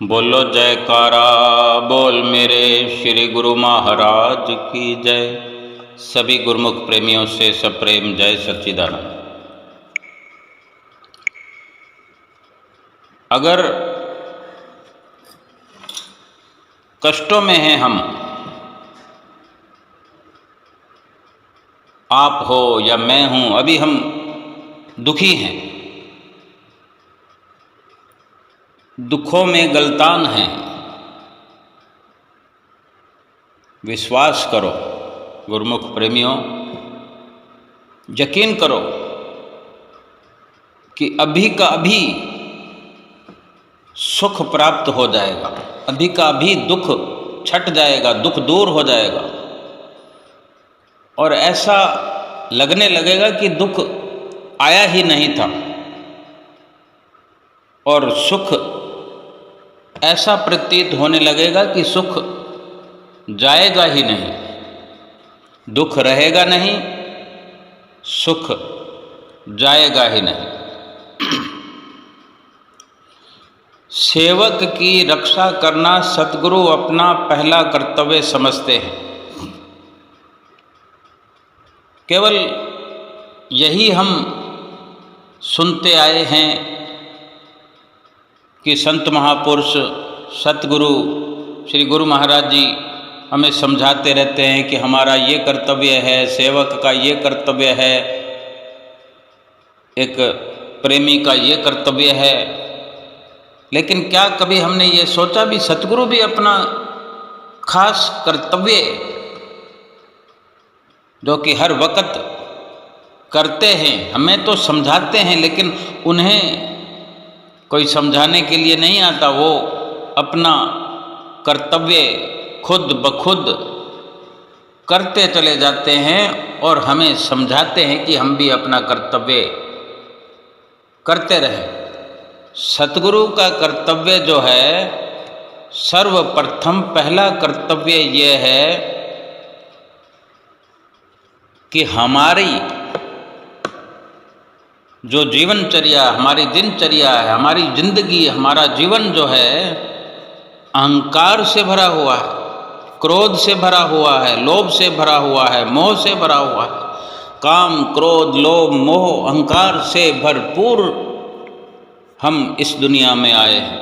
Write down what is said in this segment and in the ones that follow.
बोलो जयकारा बोल मेरे श्री गुरु महाराज की जय। सभी गुरुमुख प्रेमियों से सप्रेम जय सच्चिदानंद। अगर कष्टों में हैं हम, आप हो या मैं हूं, अभी हम दुखी हैं, दुखों में गलतान हैं, विश्वास करो गुरुमुख प्रेमियों, यकीन करो कि अभी का अभी सुख प्राप्त हो जाएगा, अभी का अभी दुख छट जाएगा, दुख दूर हो जाएगा और ऐसा लगने लगेगा कि दुख आया ही नहीं था और सुख ऐसा प्रतीत होने लगेगा कि सुख जाएगा ही नहीं, दुख रहेगा नहीं, सुख जाएगा ही नहीं। सेवक की रक्षा करना सतगुरु अपना पहला कर्तव्य समझते हैं। केवल यही हम सुनते आए हैं कि संत महापुरुष सतगुरु श्री गुरु महाराज जी हमें समझाते रहते हैं कि हमारा ये कर्तव्य है, सेवक का ये कर्तव्य है, एक प्रेमी का ये कर्तव्य है। लेकिन क्या कभी हमने ये सोचा भी सतगुरु भी अपना खास कर्तव्य जो कि हर वक्त करते हैं, हमें तो समझाते हैं लेकिन उन्हें कोई समझाने के लिए नहीं आता, वो अपना कर्तव्य खुद ब खुद करते चले जाते हैं और हमें समझाते हैं कि हम भी अपना कर्तव्य करते रहें। सतगुरु का कर्तव्य जो है, सर्वप्रथम पहला कर्तव्य ये है कि हमारी जो जीवनचर्या, हमारी दिनचर्या है, हमारी जिंदगी, हमारा जीवन जो है अहंकार से भरा हुआ है, क्रोध से भरा हुआ है, लोभ से भरा हुआ है, मोह से भरा हुआ है। काम, क्रोध, लोभ, मोह, अहंकार से भरपूर हम इस दुनिया में आए हैं।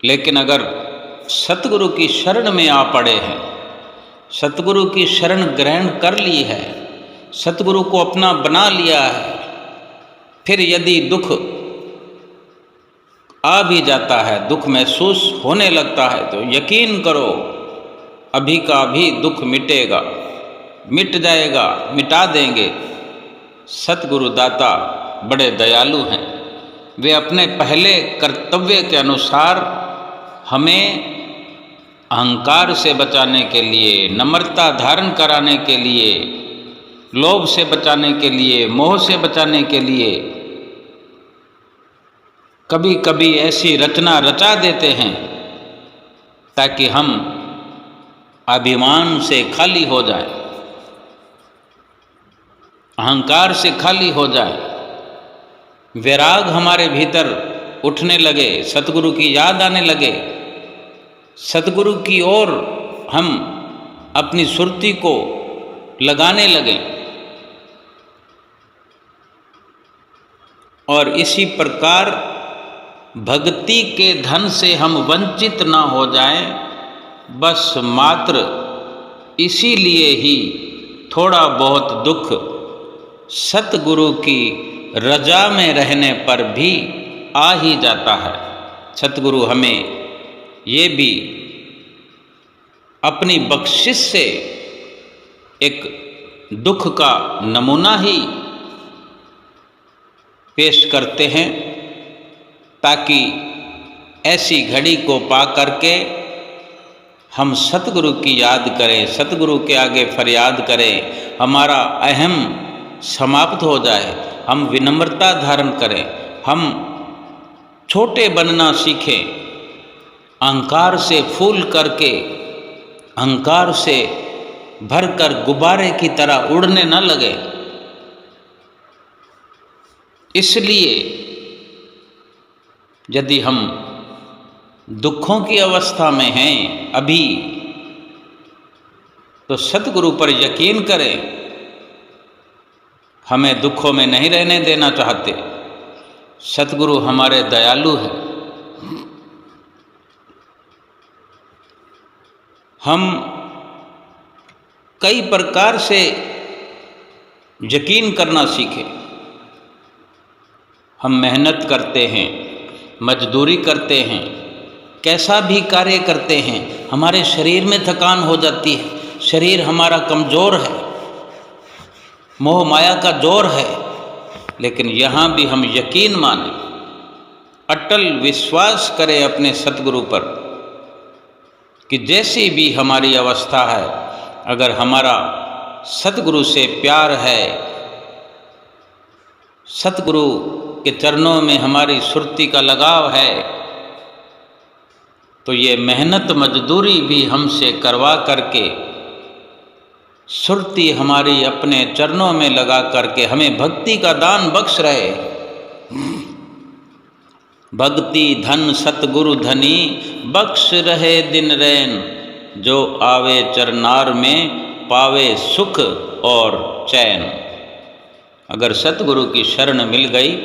लेकिन अगर सतगुरु की शरण में आ पड़े हैं, सतगुरु की शरण ग्रहण कर ली है, सतगुरु को अपना बना लिया है, फिर यदि दुख आ भी जाता है, दुख महसूस होने लगता है, तो यकीन करो अभी का अभी दुख मिटेगा, मिट जाएगा, मिटा देंगे। सतगुरु दाता बड़े दयालु हैं, वे अपने पहले कर्तव्य के अनुसार हमें अहंकार से बचाने के लिए, नम्रता धारण कराने के लिए, लोभ से बचाने के लिए, मोह से बचाने के लिए कभी कभी ऐसी रचना रचा देते हैं ताकि हम अभिमान से खाली हो जाए, अहंकार से खाली हो जाए, वैराग हमारे भीतर उठने लगे, सतगुरु की याद आने लगे, सतगुरु की ओर हम अपनी सुरती को लगाने लगे और इसी प्रकार भक्ति के धन से हम वंचित न हो जाएं, बस मात्र इसीलिए ही थोड़ा बहुत दुख सतगुरु की रजा में रहने पर भी आ ही जाता है। सतगुरु हमें ये भी अपनी बख्शिश से एक दुख का नमूना ही पेश करते हैं ताकि ऐसी घड़ी को पा करके हम सतगुरु की याद करें, सतगुरु के आगे फरियाद करें, हमारा अहम समाप्त हो जाए, हम विनम्रता धारण करें, हम छोटे बनना सीखें, अहंकार से फूल करके, अहंकार से भरकर गुब्बारे की तरह उड़ने न लगे। इसलिए यदि हम दुखों की अवस्था में हैं अभी, तो सतगुरु पर यकीन करें, हमें दुखों में नहीं रहने देना चाहते। सतगुरु हमारे दयालु हैं। हम कई प्रकार से यकीन करना सीखें। हम मेहनत करते हैं, मजदूरी करते हैं, कैसा भी कार्य करते हैं, हमारे शरीर में थकान हो जाती है, शरीर हमारा कमज़ोर है, मोह माया का जोर है, लेकिन यहाँ भी हम यकीन माने, अटल विश्वास करें अपने सतगुरु पर कि जैसी भी हमारी अवस्था है, अगर हमारा सतगुरु से प्यार है, सतगुरु के चरणों में हमारी सुरती का लगाव है, तो ये मेहनत मजदूरी भी हमसे करवा करके, सुरती हमारी अपने चरणों में लगा करके हमें भक्ति का दान बख्श रहे। भक्ति धन सतगुरु धनी, बख्श रहे दिन रैन, जो आवे चरनार में पावे सुख और चैन। अगर सतगुरु की शरण मिल गई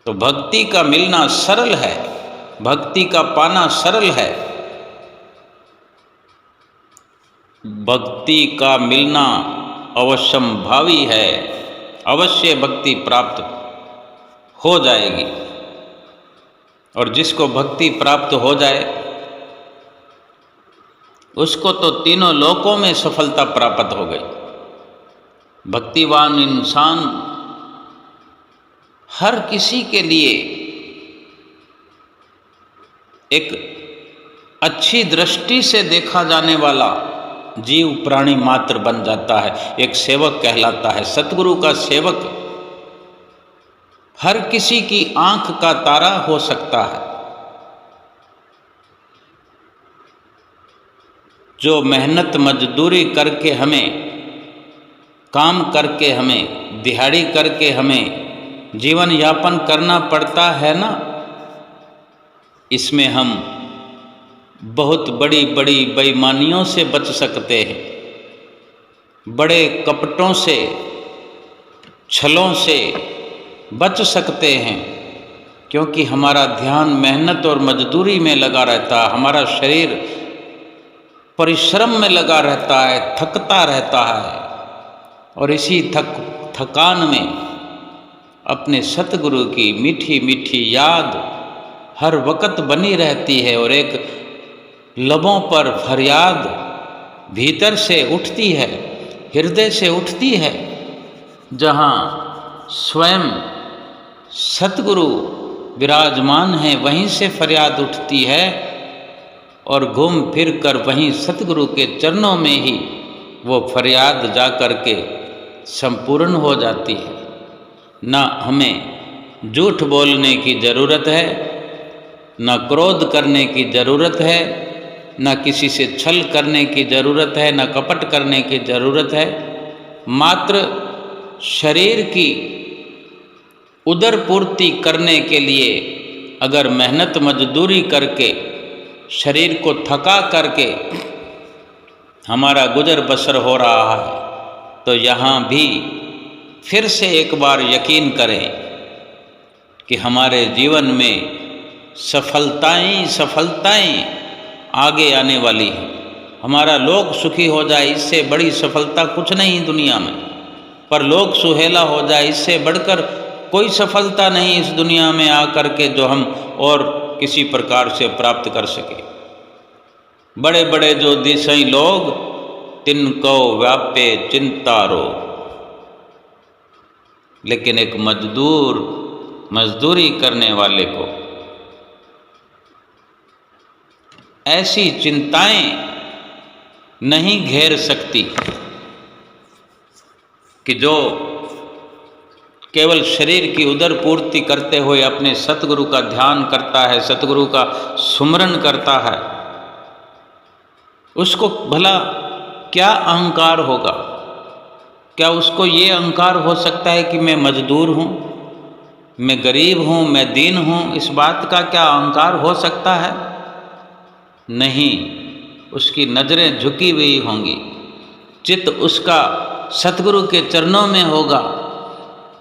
तो भक्ति का मिलना सरल है, भक्ति का पाना सरल है। भक्ति का मिलना अवश्यंभावी है, अवश्य भक्ति प्राप्त हो जाएगी। और जिसको भक्ति प्राप्त हो जाए उसको तो तीनों लोकों में सफलता प्राप्त हो गई। भक्तिवान इंसान हर किसी के लिए एक अच्छी दृष्टि से देखा जाने वाला जीव प्राणी मात्र बन जाता है, एक सेवक कहलाता है। सतगुरु का सेवक हर किसी की आंख का तारा हो सकता है। जो मेहनत मजदूरी करके हमें, काम करके हमें, दिहाड़ी करके हमें जीवन यापन करना पड़ता है ना, इसमें हम बहुत बड़ी बड़ी बेईमानियों से बच सकते हैं, बड़े कपटों से, छलों से बच सकते हैं, क्योंकि हमारा ध्यान मेहनत और मजदूरी में लगा रहता है, हमारा शरीर परिश्रम में लगा रहता है, थकता रहता है, और इसी थकान में अपने सतगुरु की मीठी मीठी याद हर वक्त बनी रहती है, और एक लबों पर फरियाद भीतर से उठती है, हृदय से उठती है, जहाँ स्वयं सतगुरु विराजमान हैं वहीं से फरियाद उठती है, और घूम फिर कर वहीं सतगुरु के चरणों में ही वो फरियाद जा कर के संपूर्ण हो जाती है। ना हमें झूठ बोलने की ज़रूरत है, ना क्रोध करने की ज़रूरत है, ना किसी से छल करने की ज़रूरत है, ना कपट करने की ज़रूरत है। मात्र शरीर की उदर पूर्ति करने के लिए अगर मेहनत मजदूरी करके, शरीर को थका करके हमारा गुजर बसर हो रहा है, तो यहाँ भी फिर से एक बार यकीन करें कि हमारे जीवन में सफलताएं आगे आने वाली हैं। हमारा लोक सुखी हो जाए, इससे बड़ी सफलता कुछ नहीं दुनिया में, पर लोक सुहेला हो जाए, इससे बढ़कर कोई सफलता नहीं इस दुनिया में आकर के जो हम और किसी प्रकार से प्राप्त कर सके। बड़े बड़े जो दिसई लोग तिनको व्यापे चिंता रोग, लेकिन एक मजदूरी करने वाले को ऐसी चिंताएं नहीं घेर सकती कि जो केवल शरीर की उदर पूर्ति करते हुए अपने सतगुरु का ध्यान करता है, सतगुरु का सुमरन करता है, उसको भला क्या अहंकार होगा? क्या उसको ये अहंकार हो सकता है कि मैं मजदूर हूँ, मैं गरीब हूँ, मैं दीन हूँ, इस बात का क्या अहंकार हो सकता है? नहीं, उसकी नज़रें झुकी हुई होंगी, चित्त उसका सतगुरु के चरणों में होगा।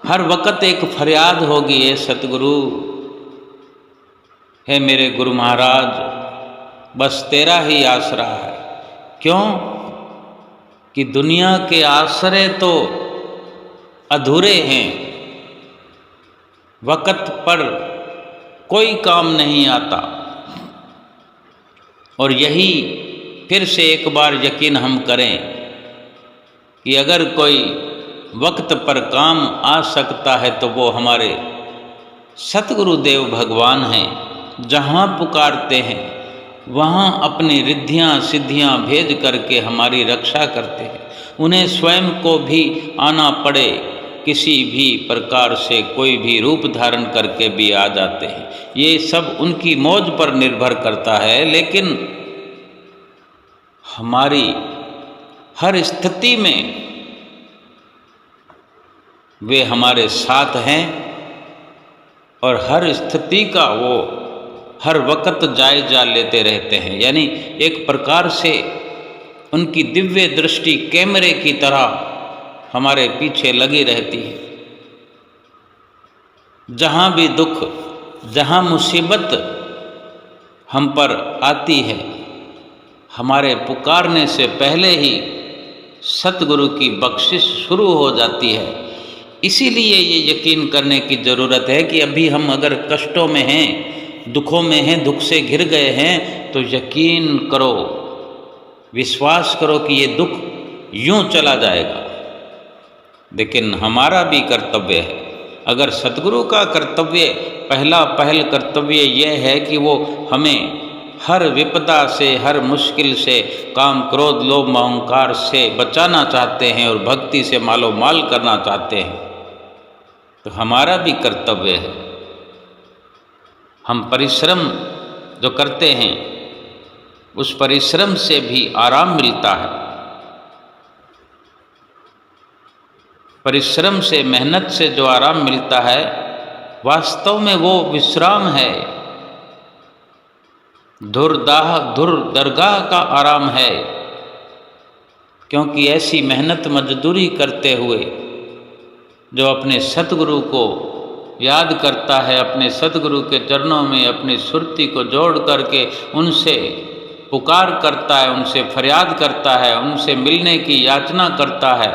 हर वक्त एक फरियाद होगी, हे सतगुरु, हे मेरे गुरु महाराज, बस तेरा ही आसरा है। क्यों कि दुनिया के आसरे तो अधूरे हैं, वक़्त पर कोई काम नहीं आता। और यही फिर से एक बार यकीन हम करें कि अगर कोई वक्त पर काम आ सकता है तो वो हमारे सतगुरुदेव भगवान हैं। जहाँ पुकारते हैं वहाँ अपनी रिद्धियाँ सिद्धियाँ भेज करके हमारी रक्षा करते हैं। उन्हें स्वयं को भी आना पड़े, किसी भी प्रकार से कोई भी रूप धारण करके भी आ जाते हैं। ये सब उनकी मौज पर निर्भर करता है, लेकिन हमारी हर स्थिति में वे हमारे साथ हैं और हर स्थिति का वो हर वक्त जायजा लेते रहते हैं। यानी एक प्रकार से उनकी दिव्य दृष्टि कैमरे की तरह हमारे पीछे लगी रहती है। जहाँ भी दुख, जहाँ मुसीबत हम पर आती है, हमारे पुकारने से पहले ही सतगुरु की बख्शिश शुरू हो जाती है। इसीलिए ये यकीन करने की ज़रूरत है कि अभी हम अगर कष्टों में हैं, दुखों में हैं, दुख से घिर गए हैं, तो यकीन करो, विश्वास करो कि ये दुख यूं चला जाएगा। लेकिन हमारा भी कर्तव्य है। अगर सतगुरु का कर्तव्य, पहल कर्तव्य यह है कि वो हमें हर विपदा से, हर मुश्किल से, काम क्रोध लोभ अहंकार से बचाना चाहते हैं और भक्ति से मालो माल करना चाहते हैं, तो हमारा भी कर्तव्य है। हम परिश्रम जो करते हैं उस परिश्रम से भी आराम मिलता है। परिश्रम से, मेहनत से जो आराम मिलता है, वास्तव में वो विश्राम है, धुर दरगाह का आराम है। क्योंकि ऐसी मेहनत मजदूरी करते हुए जो अपने सतगुरु को याद करता है, अपने सतगुरु के चरणों में अपनी सुरती को जोड़ करके उनसे पुकार करता है, उनसे फरियाद करता है, उनसे मिलने की याचना करता है,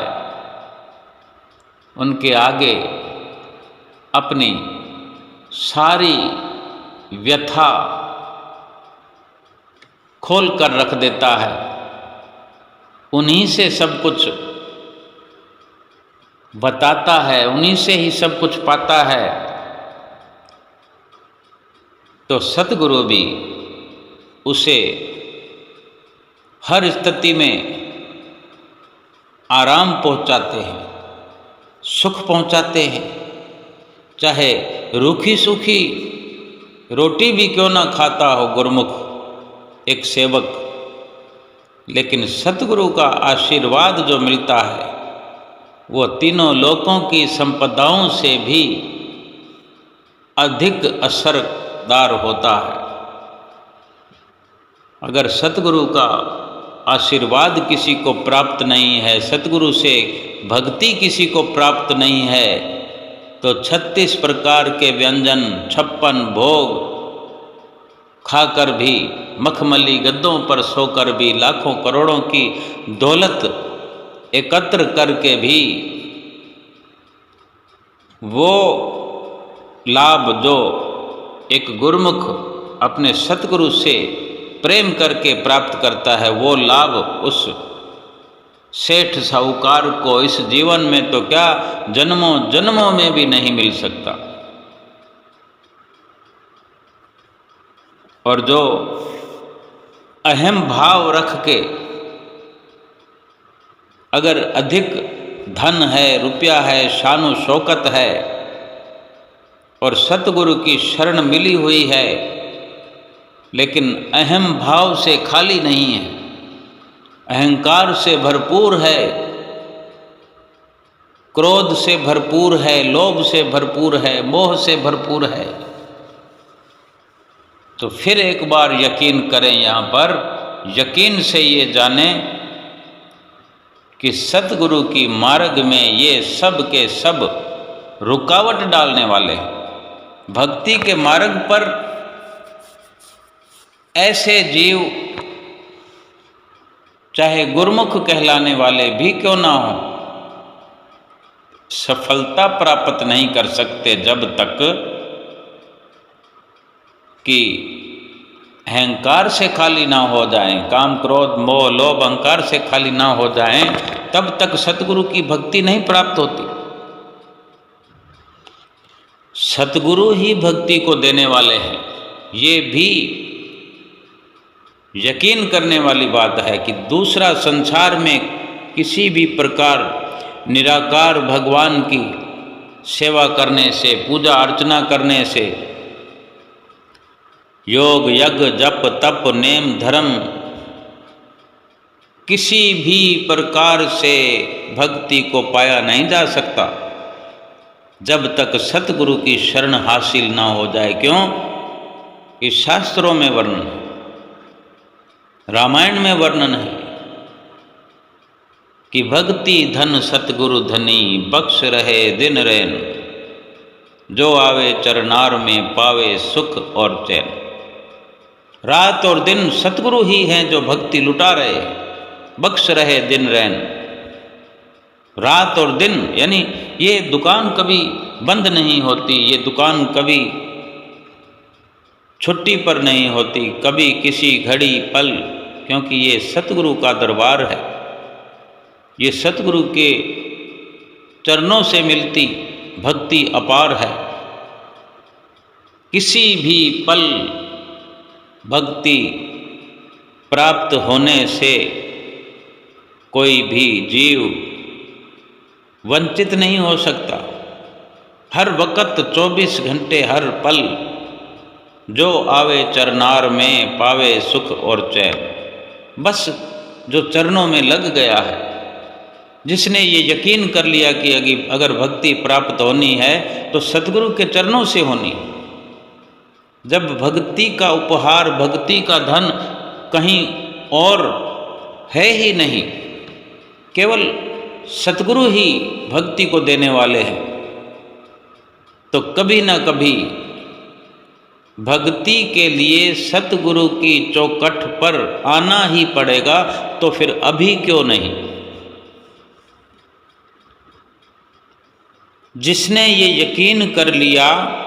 उनके आगे अपनी सारी व्यथा खोल कर रख देता है, उन्हीं से सब कुछ बताता है, उन्हीं से ही सब कुछ पाता है, तो सतगुरु भी उसे हर स्थिति में आराम पहुंचाते हैं, सुख पहुंचाते हैं। चाहे रूखी सूखी रोटी भी क्यों ना खाता हो गुरमुख एक सेवक, लेकिन सतगुरु का आशीर्वाद जो मिलता है वो तीनों लोकों की संपदाओं से भी अधिक असरदार होता है। अगर सतगुरु का आशीर्वाद किसी को प्राप्त नहीं है, सतगुरु से भक्ति किसी को प्राप्त नहीं है, तो 36 प्रकार के व्यंजन, 56 भोग खाकर भी, मखमली गद्दों पर सोकर भी, लाखों करोड़ों की दौलत एकत्र करके भी वो लाभ जो एक गुरमुख अपने सतगुरु से प्रेम करके प्राप्त करता है, वो लाभ उस सेठ साहूकार को इस जीवन में तो क्या जन्मों जन्मों में भी नहीं मिल सकता। और जो अहम भाव रख के अगर अधिक धन है, रुपया है, शानो शौकत है और सतगुरु की शरण मिली हुई है, लेकिन अहम भाव से खाली नहीं है, अहंकार से भरपूर है, क्रोध से भरपूर है, लोभ से भरपूर है, मोह से भरपूर है, तो फिर एक बार यकीन करें, यहाँ पर यकीन से ये जाने कि सतगुरु की मार्ग में ये सब के सब रुकावट डालने वाले हैं। भक्ति के मार्ग पर ऐसे जीव चाहे गुरमुख कहलाने वाले भी क्यों ना हो, सफलता प्राप्त नहीं कर सकते जब तक कि अहंकार से खाली ना हो जाएं, काम क्रोध मोह लोभ अहंकार से खाली ना हो जाएं, तब तक सतगुरु की भक्ति नहीं प्राप्त होती। सतगुरु ही भक्ति को देने वाले हैं, ये भी यकीन करने वाली बात है कि दूसरा संसार में किसी भी प्रकार निराकार भगवान की सेवा करने से, पूजा अर्चना करने से, योग यज्ञ जप तप नेम धर्म किसी भी प्रकार से भक्ति को पाया नहीं जा सकता जब तक सतगुरु की शरण हासिल ना हो जाए। क्यों? इस शास्त्रों में वर्णन है, रामायण में वर्णन है कि भक्ति धन सतगुरु धनी, बख्श रहे दिन रैन, जो आवे चरनार में पावे सुख और चैन। रात और दिन सतगुरु ही हैं जो भक्ति लुटा रहे, बख्श रहे दिन रैन। रात और दिन यानी ये दुकान कभी बंद नहीं होती, ये दुकान कभी छुट्टी पर नहीं होती, कभी किसी घड़ी पल, क्योंकि ये सतगुरु का दरबार है, ये सतगुरु के चरणों से मिलती भक्ति अपार है। किसी भी पल भक्ति प्राप्त होने से कोई भी जीव वंचित नहीं हो सकता। हर वक्त 24 घंटे हर पल जो आवे चरनार में पावे सुख और चैन। बस जो चरणों में लग गया है, जिसने ये यकीन कर लिया कि अगर भक्ति प्राप्त होनी है तो सतगुरु के चरणों से होनी। जब भक्ति का उपहार, भक्ति का धन कहीं और है ही नहीं, केवल सतगुरु ही भक्ति को देने वाले हैं, तो कभी ना कभी भक्ति के लिए सतगुरु की चौखट पर आना ही पड़ेगा। तो फिर अभी क्यों नहीं? जिसने ये यकीन कर लिया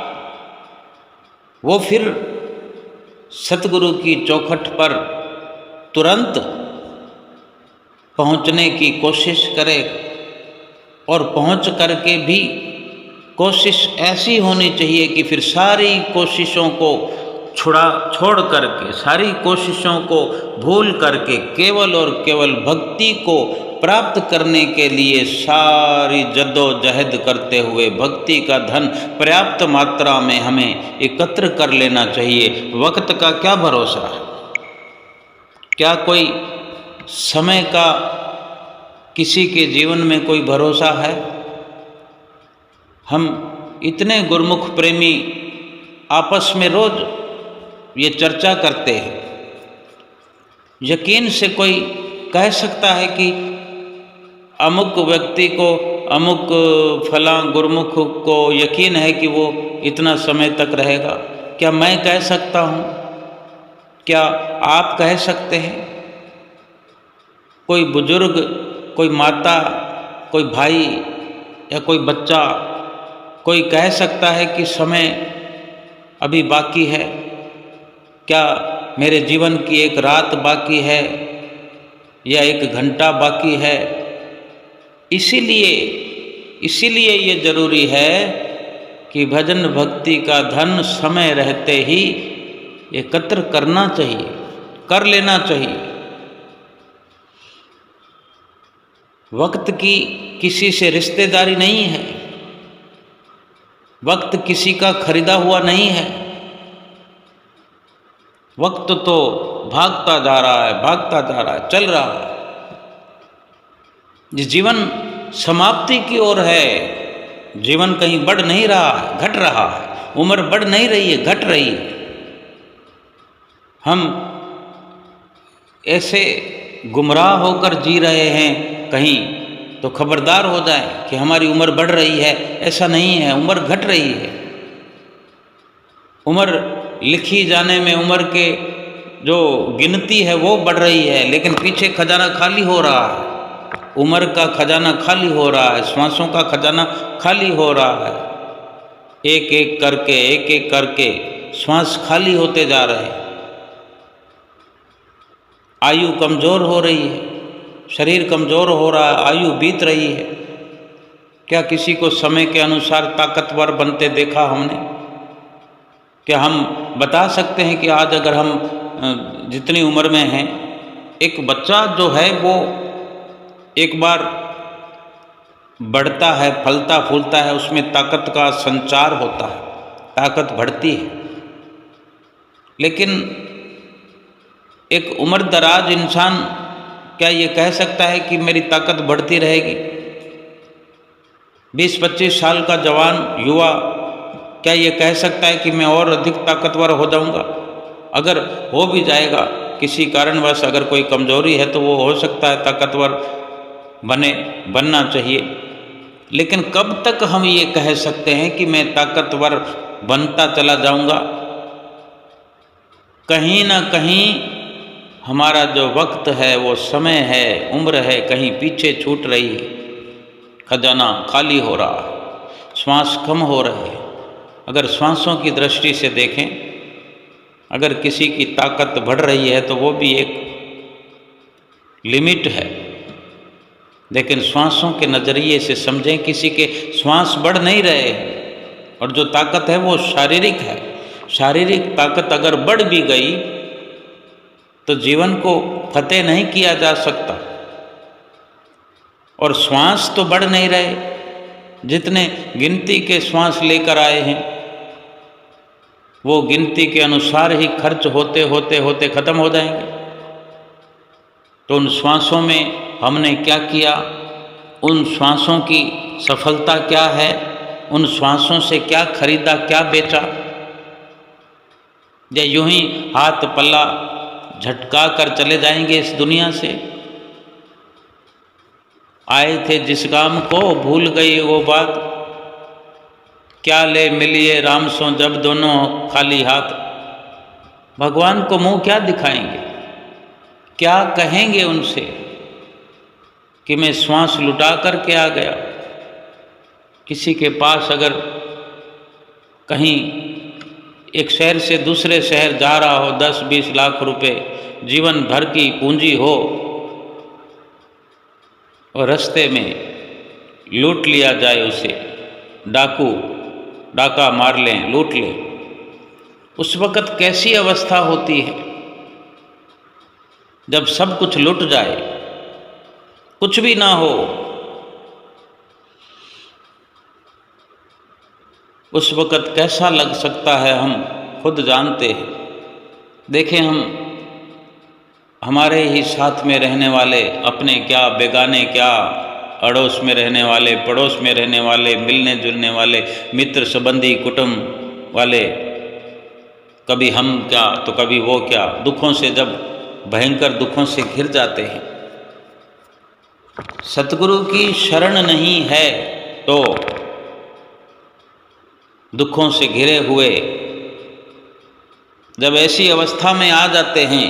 वो फिर सतगुरु की चौखट पर तुरंत पहुंचने की कोशिश करे, और पहुंच करके भी कोशिश ऐसी होनी चाहिए कि फिर सारी कोशिशों को छोड़ करके, सारी कोशिशों को भूल करके केवल और केवल भक्ति को प्राप्त करने के लिए सारी जद्दोजहद करते हुए भक्ति का धन पर्याप्त मात्रा में हमें एकत्र कर लेना चाहिए। वक्त का क्या भरोसा है? क्या कोई समय का किसी के जीवन में कोई भरोसा है? हम इतने गुरमुख प्रेमी आपस में रोज ये चर्चा करते हैं। यकीन से कोई कह सकता है कि अमुक व्यक्ति को, अमुक फलां गुरमुख को यकीन है कि वो इतना समय तक रहेगा? क्या मैं कह सकता हूँ? क्या आप कह सकते हैं? कोई बुजुर्ग, कोई माता, कोई भाई या कोई बच्चा कोई कह सकता है कि समय अभी बाकी है? क्या मेरे जीवन की एक रात बाकी है या एक घंटा बाकी है? इसीलिए ये जरूरी है कि भजन भक्ति का धन समय रहते ही एकत्र करना चाहिए, कर लेना चाहिए। वक्त की किसी से रिश्तेदारी नहीं है, वक्त किसी का खरीदा हुआ नहीं है। वक्त तो भागता जा रहा है, चल रहा है। ये जीवन समाप्ति की ओर है। जीवन कहीं बढ़ नहीं रहा है, घट रहा है। उम्र बढ़ नहीं रही है, घट रही है। हम ऐसे गुमराह होकर जी रहे हैं कहीं, तो खबरदार हो जाए कि हमारी उम्र बढ़ रही है। ऐसा नहीं है, उम्र घट रही है। उम्र लिखी जाने में उम्र के जो गिनती है वो बढ़ रही है, लेकिन पीछे खजाना खाली हो रहा है। उम्र का खजाना खाली हो रहा है, श्वासों का खजाना खाली हो रहा है। एक एक करके श्वास खाली होते जा रहे हैं। आयु कमज़ोर हो रही है, शरीर कमज़ोर हो रहा है, आयु बीत रही है। क्या किसी को समय के अनुसार ताकतवर बनते देखा हमने? क्या हम बता सकते हैं कि आज अगर हम जितनी उम्र में हैं, एक बच्चा जो है वो एक बार बढ़ता है, फलता फूलता है, उसमें ताकत का संचार होता है, ताकत बढ़ती है। लेकिन एक उम्र दराज इंसान क्या ये कह सकता है कि मेरी ताकत बढ़ती रहेगी? 20-25 साल का जवान युवा क्या ये कह सकता है कि मैं और अधिक ताकतवर हो जाऊंगा? अगर हो भी जाएगा किसी कारणवश, अगर कोई कमजोरी है, तो वो हो सकता है ताकतवर बनना चाहिए। लेकिन कब तक हम ये कह सकते हैं कि मैं ताकतवर बनता चला जाऊंगा? कहीं ना कहीं हमारा जो वक्त है, वो समय है, उम्र है, कहीं पीछे छूट रही है। खजाना खाली हो रहा है, श्वास कम हो रहे हैं। अगर श्वासों की दृष्टि से देखें, अगर किसी की ताकत बढ़ रही है तो वो भी एक लिमिट है। लेकिन श्वासों के नज़रिए से समझें, किसी के श्वास बढ़ नहीं रहे हैं और जो ताकत है वो शारीरिक है। शारीरिक ताकत अगर बढ़ भी गई तो जीवन को फतेह नहीं किया जा सकता। और श्वास तो बढ़ नहीं रहे, जितने गिनती के श्वास लेकर आए हैं वो गिनती के अनुसार ही खर्च होते होते होते खत्म हो जाएंगे। तो उन श्वासों में हमने क्या किया? उन श्वासों की सफलता क्या है? उन श्वासों से क्या खरीदा, क्या बेचा? या यूं ही हाथ पल्ला झटका कर चले जाएंगे इस दुनिया से? आए थे जिस काम को, भूल गई वो बात, क्या ले मिलिए राम सो जब दोनों खाली हाथ। भगवान को मुंह क्या दिखाएंगे? क्या कहेंगे उनसे कि मैं श्वास लुटा करके आ गया? किसी के पास अगर कहीं एक शहर से दूसरे शहर जा रहा हो, 10-20 लाख रुपए जीवन भर की पूंजी हो, और रास्ते में लूट लिया जाए, उसे डाका मार लें, लूट लें, उस वक़्त कैसी अवस्था होती है? जब सब कुछ लुट जाए, कुछ भी ना हो, उस वक़्त कैसा लग सकता है हम खुद जानते हैं। देखें, हम हमारे ही साथ में रहने वाले, अपने क्या बेगाने क्या, अड़ोस में रहने वाले, पड़ोस में रहने वाले, मिलने जुलने वाले, मित्र संबंधी कुटुंब वाले, कभी हम क्या तो कभी वो क्या, दुखों से जब भयंकर दुखों से घिर जाते हैं। सतगुरु की शरण नहीं है तो दुखों से घिरे हुए जब ऐसी अवस्था में आ जाते हैं।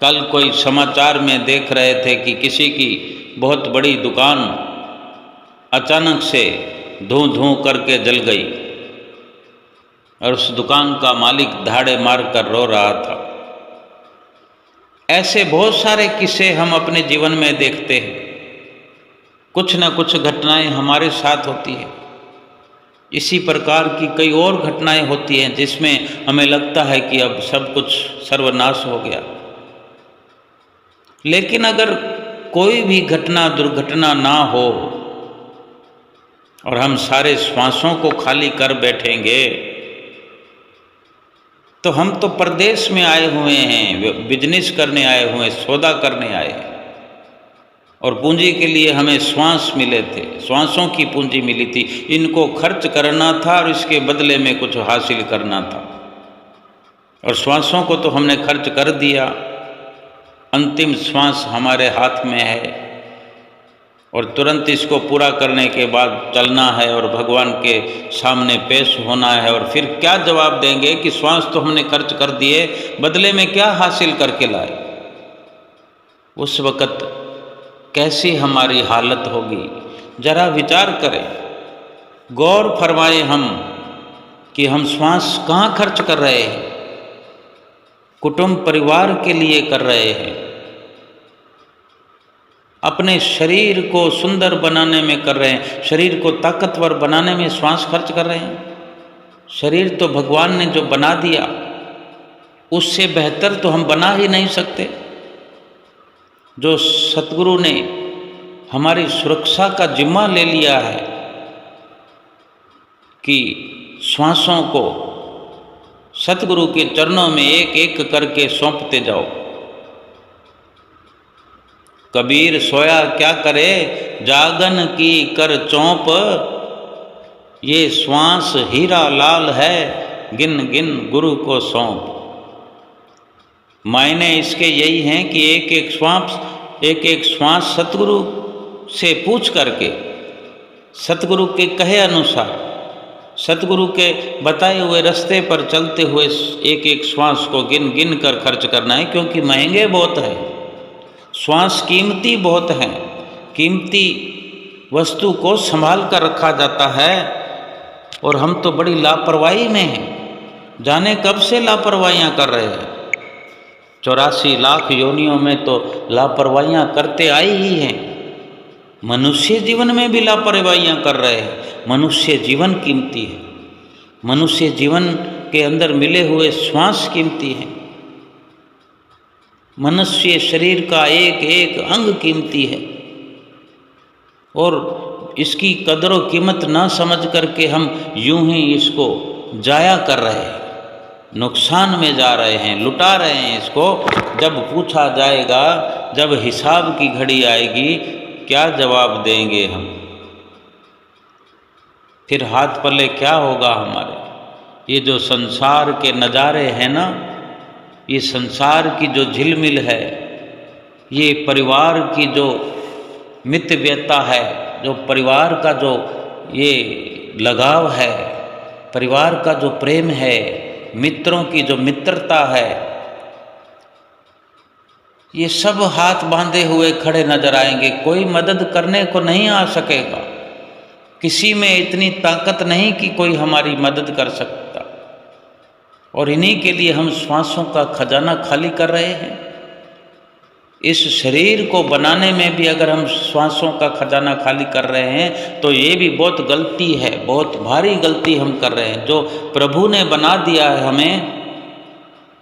कल कोई समाचार में देख रहे थे कि किसी की बहुत बड़ी दुकान अचानक से धूं धूं करके जल गई और उस दुकान का मालिक धाड़े मार कर रो रहा था। ऐसे बहुत सारे किस्से हम अपने जीवन में देखते हैं। कुछ न कुछ घटनाएं हमारे साथ होती हैं। इसी प्रकार की कई और घटनाएं होती हैं जिसमें हमें लगता है कि अब सब कुछ सर्वनाश हो गया। लेकिन अगर कोई भी घटना दुर्घटना ना हो और हम सारे श्वासों को खाली कर बैठेंगे तो हम तो परदेश में आए हुए हैं, बिजनेस करने आए हुए हैं, सौदा करने आए हैं, और पूंजी के लिए हमें श्वास मिले थे, श्वासों की पूंजी मिली थी। इनको खर्च करना था और इसके बदले में कुछ हासिल करना था, और श्वासों को तो हमने खर्च कर दिया। अंतिम श्वास हमारे हाथ में है और तुरंत इसको पूरा करने के बाद चलना है और भगवान के सामने पेश होना है। और फिर क्या जवाब देंगे कि श्वास तो हमने खर्च कर दिए, बदले में क्या हासिल करके लाए। उस वक़्त कैसी हमारी हालत होगी, जरा विचार करें, गौर फरमाएं हम कि हम श्वास कहाँ खर्च कर रहे हैं। कुटुंब परिवार के लिए कर रहे हैं, अपने शरीर को सुंदर बनाने में कर रहे हैं, शरीर को ताकतवर बनाने में श्वास खर्च कर रहे हैं। शरीर तो भगवान ने जो बना दिया उससे बेहतर तो हम बना ही नहीं सकते। जो सतगुरु ने हमारी सुरक्षा का जिम्मा ले लिया है कि श्वासों को सतगुरु के चरणों में एक एक करके सौंपते जाओ। कबीर सोया क्या करे, जागन की कर चौंप, ये श्वास हीरा लाल है, गिन गिन गुरु को सौंप। मायने इसके यही हैं कि एक एक श्वास सतगुरु से पूछ करके, सतगुरु के कहे अनुसार, सतगुरु के बताए हुए रास्ते पर चलते हुए एक एक श्वास को गिन गिन कर खर्च करना है। क्योंकि महंगे बहुत है, श्वास कीमती बहुत है। कीमती वस्तु को संभाल कर रखा जाता है और हम तो बड़ी लापरवाही में हैं। जाने कब से लापरवाहियाँ कर रहे हैं। 84 लाख योनियों में तो लापरवाहियाँ करते आई ही हैं। मनुष्य जीवन में भी लापरवाहियाँ कर रहे हैं। मनुष्य जीवन कीमती है, मनुष्य जीवन के अंदर मिले हुए श्वास कीमती हैं, मनुष्य शरीर का एक एक अंग कीमती है। और इसकी कदर व कीमत ना समझ करके हम यूं ही इसको जाया कर रहे हैं, नुकसान में जा रहे हैं, लुटा रहे हैं इसको। जब पूछा जाएगा, जब हिसाब की घड़ी आएगी, क्या जवाब देंगे हम? फिर हाथ पल्ले क्या होगा हमारे? ये जो संसार के नज़ारे हैं ना, ये संसार की जो झिलमिल है, ये परिवार की जो मितव्यता है, जो परिवार का जो ये लगाव है, परिवार का जो प्रेम है, मित्रों की जो मित्रता है, ये सब हाथ बांधे हुए खड़े नजर आएंगे। कोई मदद करने को नहीं आ सकेगा। किसी में इतनी ताकत नहीं कि कोई हमारी मदद कर सकता। और इन्हीं के लिए हम श्वासों का खजाना खाली कर रहे हैं। इस शरीर को बनाने में भी अगर हम श्वासों का खजाना खाली कर रहे हैं तो ये भी बहुत गलती है, बहुत भारी गलती हम कर रहे हैं। जो प्रभु ने बना दिया है हमें,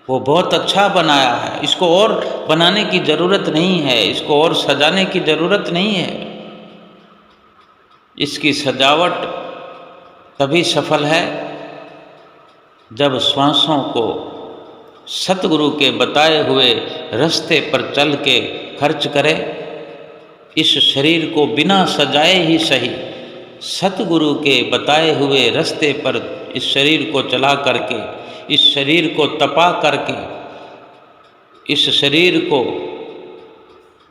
वो बहुत अच्छा बनाया है। इसको और बनाने की ज़रूरत नहीं है, इसको और सजाने की ज़रूरत नहीं है। इसकी सजावट तभी सफल है जब श्वासों को सतगुरु के बताए हुए रास्ते पर चल के खर्च करें। इस शरीर को बिना सजाए ही सही, सतगुरु के बताए हुए रास्ते पर इस शरीर को चला करके, इस शरीर को तपा करके, इस शरीर को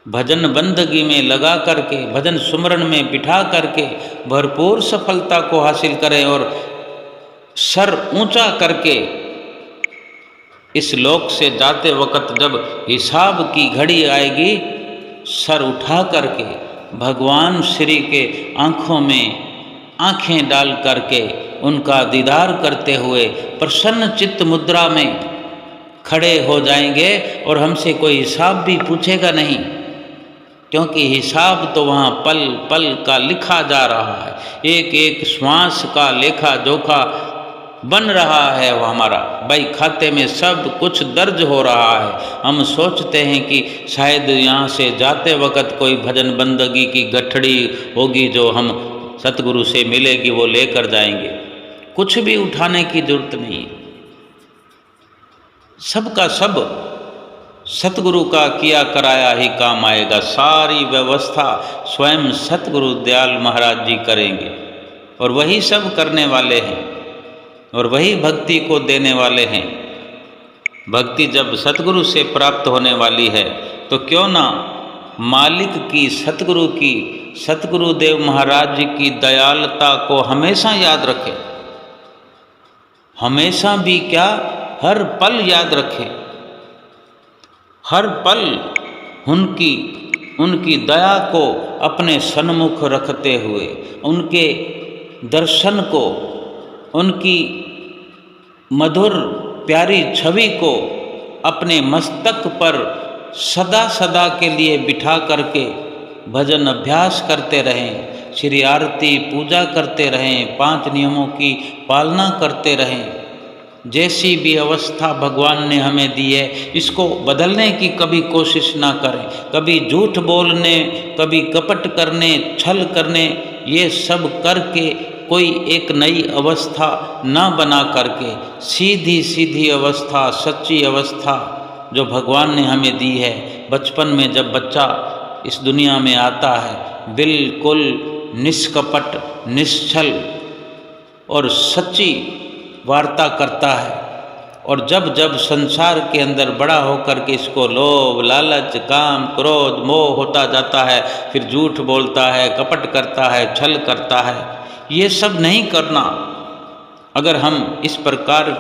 भजन बंदगी में लगा करके, भजन सुमरन में बिठा करके भरपूर सफलता को हासिल करें। और सर ऊंचा करके इस लोक से जाते वक्त जब हिसाब की घड़ी आएगी, सर उठा करके भगवान श्री के आँखों में आँखें डाल करके उनका दीदार करते हुए प्रसन्न चित्त मुद्रा में खड़े हो जाएंगे। और हमसे कोई हिसाब भी पूछेगा नहीं, क्योंकि हिसाब तो वहाँ पल पल का लिखा जा रहा है। एक एक श्वास का लेखा जोखा बन रहा है वो हमारा। भाई खाते में सब कुछ दर्ज हो रहा है। हम सोचते हैं कि शायद यहाँ से जाते वक्त कोई भजन बंदगी की गठड़ी होगी जो हम सतगुरु से मिलेगी, वो लेकर जाएंगे। कुछ भी उठाने की जरूरत नहीं। सब का सब सतगुरु का किया कराया ही काम आएगा। सारी व्यवस्था स्वयं सतगुरु दयाल महाराज जी करेंगे और वही सब करने वाले हैं और वही भक्ति को देने वाले हैं। भक्ति जब सतगुरु से प्राप्त होने वाली है तो क्यों ना मालिक की, सतगुरु की, सतगुरुदेव महाराज जी की दयालुता को हमेशा याद रखें, हमेशा भी क्या, हर पल याद रखें, हर पल उनकी दया को अपने सन्मुख रखते हुए, उनके दर्शन को, उनकी मधुर प्यारी छवि को अपने मस्तक पर सदा सदा के लिए बिठा करके भजन अभ्यास करते रहें, श्री आरती पूजा करते रहें, 5 नियमों की पालना करते रहें। जैसी भी अवस्था भगवान ने हमें दी है इसको बदलने की कभी कोशिश ना करें। कभी झूठ बोलने, कभी कपट करने, छल करने, ये सब करके कोई एक नई अवस्था ना बना करके सीधी सीधी अवस्था, सच्ची अवस्था जो भगवान ने हमें दी है। बचपन में जब बच्चा इस दुनिया में आता है बिल्कुल निष्कपट, निश्चल और सच्ची वार्ता करता है, और जब जब संसार के अंदर बड़ा होकर के इसको लोभ, लालच, काम, क्रोध, मोह होता जाता है, फिर झूठ बोलता है, कपट करता है, छल करता है। ये सब नहीं करना। अगर हम इस प्रकार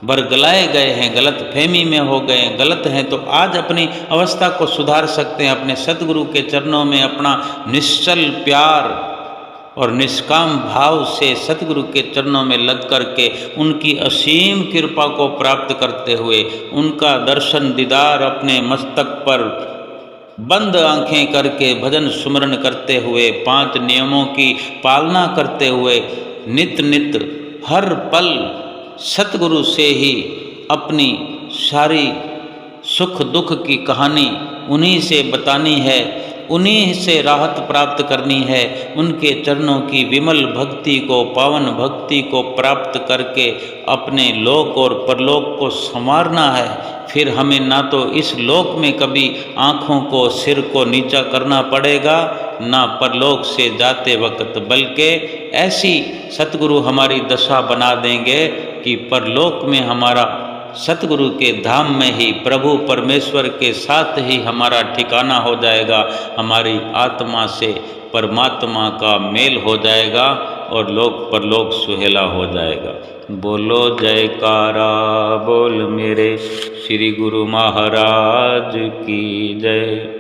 बरगलाए गए हैं, गलत फहमी में हो गए हैं, गलत हैं, तो आज अपनी अवस्था को सुधार सकते हैं। अपने सतगुरु के चरणों में अपना निश्चल प्यार और निष्काम भाव से सतगुरु के चरणों में लग करके उनकी असीम कृपा को प्राप्त करते हुए, उनका दर्शन दीदार अपने मस्तक पर बंद आंखें करके भजन सुमरन करते हुए, 5 नियमों की पालना करते हुए, नित नित हर पल सतगुरु से ही अपनी सारी सुख दुख की कहानी उन्हीं से बतानी है, उन्हीं से राहत प्राप्त करनी है। उनके चरणों की विमल भक्ति को, पावन भक्ति को प्राप्त करके अपने लोक और परलोक को संवारना है। फिर हमें ना तो इस लोक में कभी आँखों को, सिर को नीचा करना पड़ेगा, ना परलोक से जाते वक्त, बल्कि ऐसी सतगुरु हमारी दशा बना देंगे कि परलोक में हमारा सतगुरु के धाम में ही प्रभु परमेश्वर के साथ ही हमारा ठिकाना हो जाएगा। हमारी आत्मा से परमात्मा का मेल हो जाएगा और लोक परलोक सुहेला हो जाएगा। बोलो जयकारा बोल मेरे श्री गुरु महाराज की जय।